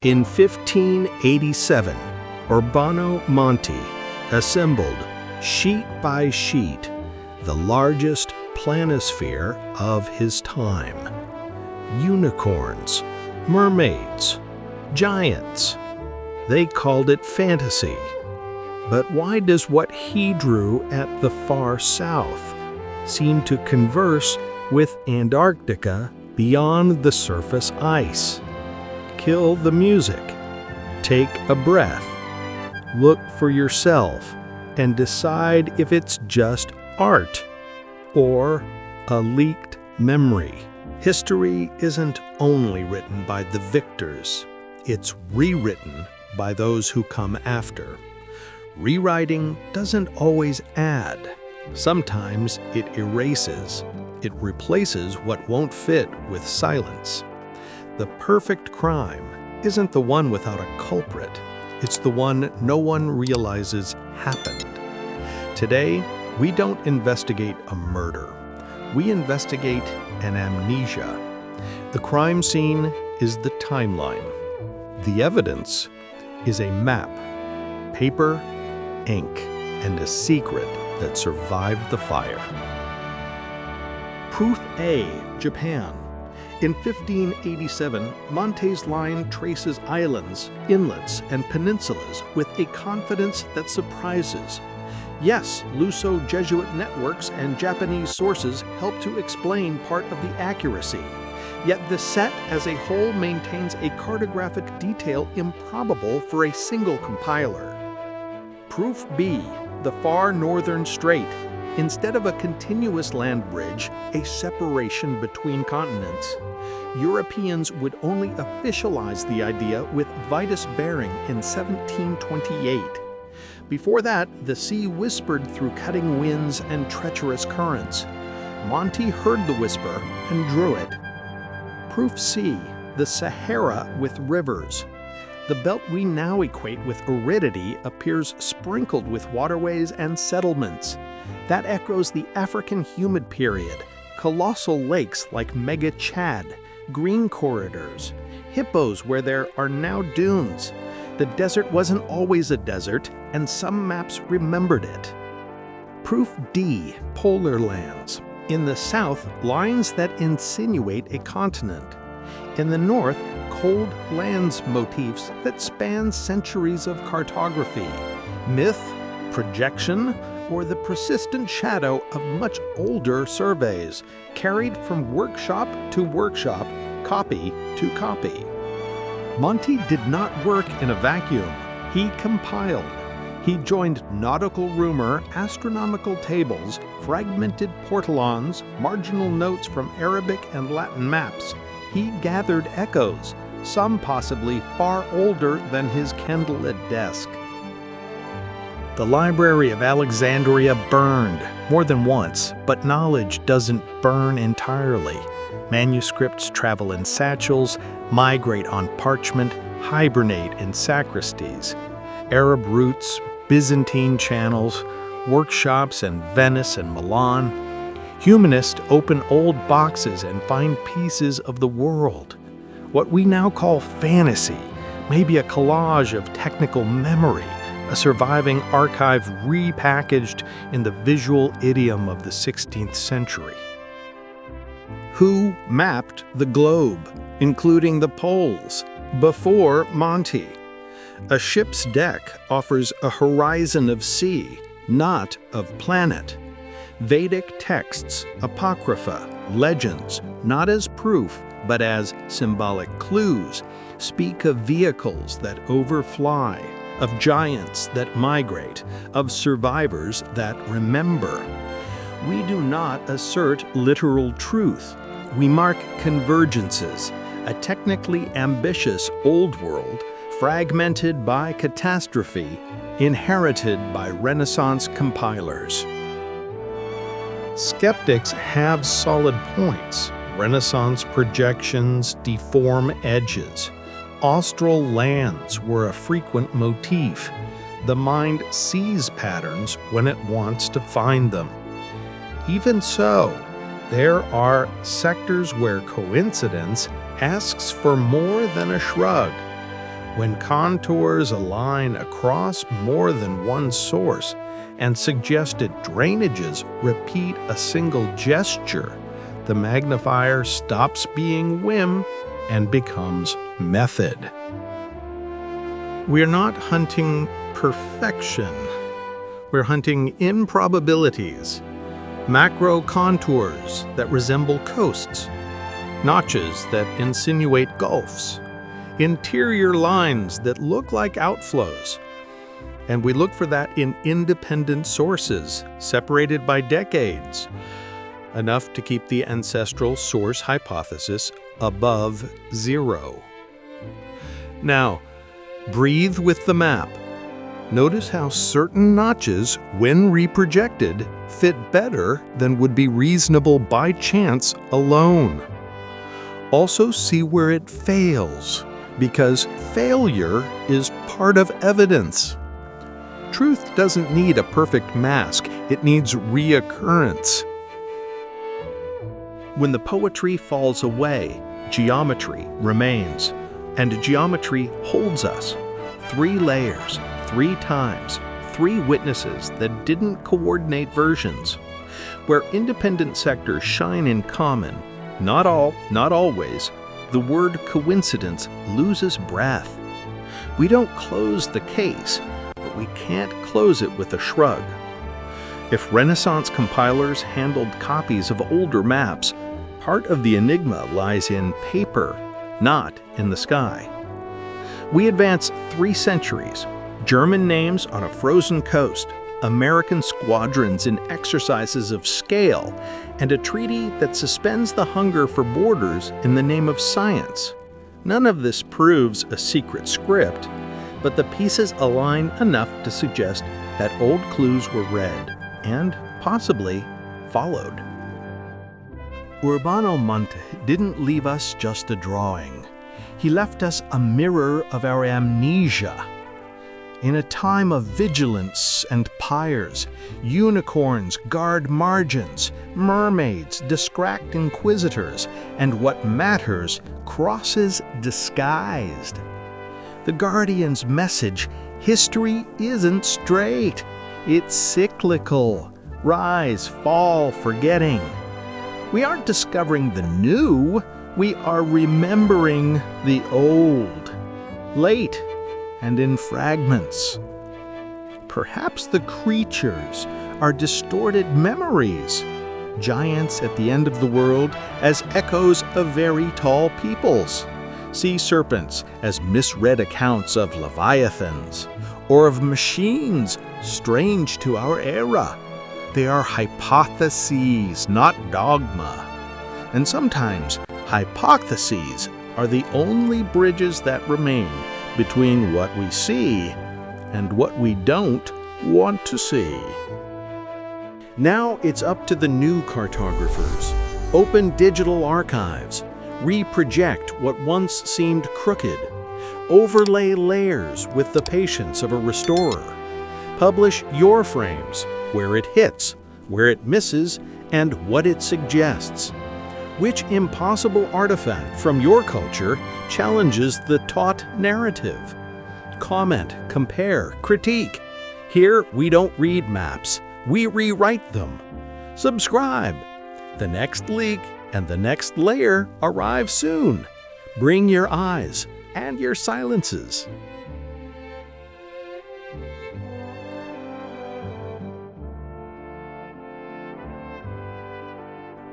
In 1587, Urbano Monte assembled, sheet by sheet, the largest planisphere of his time. Unicorns, mermaids, giants. They called it fantasy. But why does what he drew at the far south seem to converse with Antarctica beyond the surface ice? Kill the music. Take a breath. Look for yourself and decide if it's just art or a leaked memory. History isn't only written by the victors. It's rewritten by those who come after. Rewriting doesn't always add. Sometimes it erases. It replaces what won't fit with silence. The perfect crime isn't the one without a culprit. It's the one no one realizes happened. Today, we don't investigate a murder. We investigate an amnesia. The crime scene is the timeline. The evidence is a map, paper, ink, and a secret that survived the fire. Proof A, Japan. In 1587, Monte's line traces islands, inlets, and peninsulas with a confidence that surprises. Yes, Luso-Jesuit networks and Japanese sources help to explain part of the accuracy. Yet the set as a whole maintains a cartographic detail improbable for a single compiler. Proof B, the far northern strait. Instead of a continuous land bridge, a separation between continents. Europeans would only officialize the idea with Vitus Bering in 1728. Before that, the sea whispered through cutting winds and treacherous currents. Monte heard the whisper and drew it. Proof C, the Sahara with rivers. The belt we now equate with aridity appears sprinkled with waterways and settlements. That echoes the African Humid Period, colossal lakes like Mega Chad, green corridors, hippos where there are now dunes. The desert wasn't always a desert, and some maps remembered it. Proof D, polar lands. In the south, lines that insinuate a continent. In the north, cold lands motifs that span centuries of cartography, myth, projection, or the persistent shadow of much older surveys, carried from workshop to workshop, copy to copy. Monte did not work in a vacuum. He compiled. He joined nautical rumor, astronomical tables, fragmented portolans, marginal notes from Arabic and Latin maps. He gathered echoes, some possibly far older than his candlelit desk. The Library of Alexandria burned more than once, but knowledge doesn't burn entirely. Manuscripts travel in satchels, migrate on parchment, hibernate in sacristies. Arab routes, Byzantine channels, workshops in Venice and Milan. Humanists open old boxes and find pieces of the world. What we now call fantasy may be a collage of technical memory, a surviving archive repackaged in the visual idiom of the 16th century. Who mapped the globe, including the poles, before Monte? A ship's deck offers a horizon of sea, not of planet. Vedic texts, apocrypha, legends, not as proof, but as symbolic clues, speak of vehicles that overfly, of giants that migrate, of survivors that remember. We do not assert literal truth. We mark convergences, a technically ambitious old world fragmented by catastrophe, inherited by Renaissance compilers. Skeptics have solid points. Renaissance projections deform edges. Austral lands were a frequent motif. The mind sees patterns when it wants to find them. Even so, there are sectors where coincidence asks for more than a shrug. When contours align across more than one source and suggested drainages repeat a single gesture, the magnifier stops being whim and becomes method. We're not hunting perfection. We're hunting improbabilities, macro contours that resemble coasts, notches that insinuate gulfs, interior lines that look like outflows. And we look for that in independent sources, separated by decades, enough to keep the ancestral source hypothesis above zero. Now, breathe with the map. Notice how certain notches, when reprojected, fit better than would be reasonable by chance alone. Also see where it fails, because failure is part of evidence. Truth doesn't need a perfect mask, it needs reoccurrence. When the poetry falls away, geometry remains, and geometry holds us. 3 layers, 3 times, 3 witnesses that didn't coordinate versions. Where independent sectors shine in common, not all, not always, the word coincidence loses breath. We don't close the case, but we can't close it with a shrug. If Renaissance compilers handled copies of older maps, part of the enigma lies in paper, not in the sky. We advance 3 centuries, German names on a frozen coast, American squadrons in exercises of scale, and a treaty that suspends the hunger for borders in the name of science. None of this proves a secret script, but the pieces align enough to suggest that old clues were read and, possibly, followed. Urbano Monte didn't leave us just a drawing. He left us a mirror of our amnesia. In a time of vigilance and pyres, unicorns guard margins, mermaids distract inquisitors, and what matters crosses disguised. The Guardian's message, history isn't straight, it's cyclical, rise, fall, forgetting. We aren't discovering the new, we are remembering the old, late and in fragments. Perhaps the creatures are distorted memories, giants at the end of the world as echoes of very tall peoples, sea serpents as misread accounts of leviathans, or of machines strange to our era. They are hypotheses, not dogma. And sometimes hypotheses are the only bridges that remain between what we see and what we don't want to see. Now it's up to the new cartographers. Open digital archives. Reproject what once seemed crooked. Overlay layers with the patience of a restorer. Publish your frames, where it hits, where it misses, and what it suggests. Which impossible artifact from your culture challenges the taught narrative? Comment, compare, critique. Here, we don't read maps, we rewrite them. Subscribe. The next leak and the next layer arrive soon. Bring your eyes and your silences.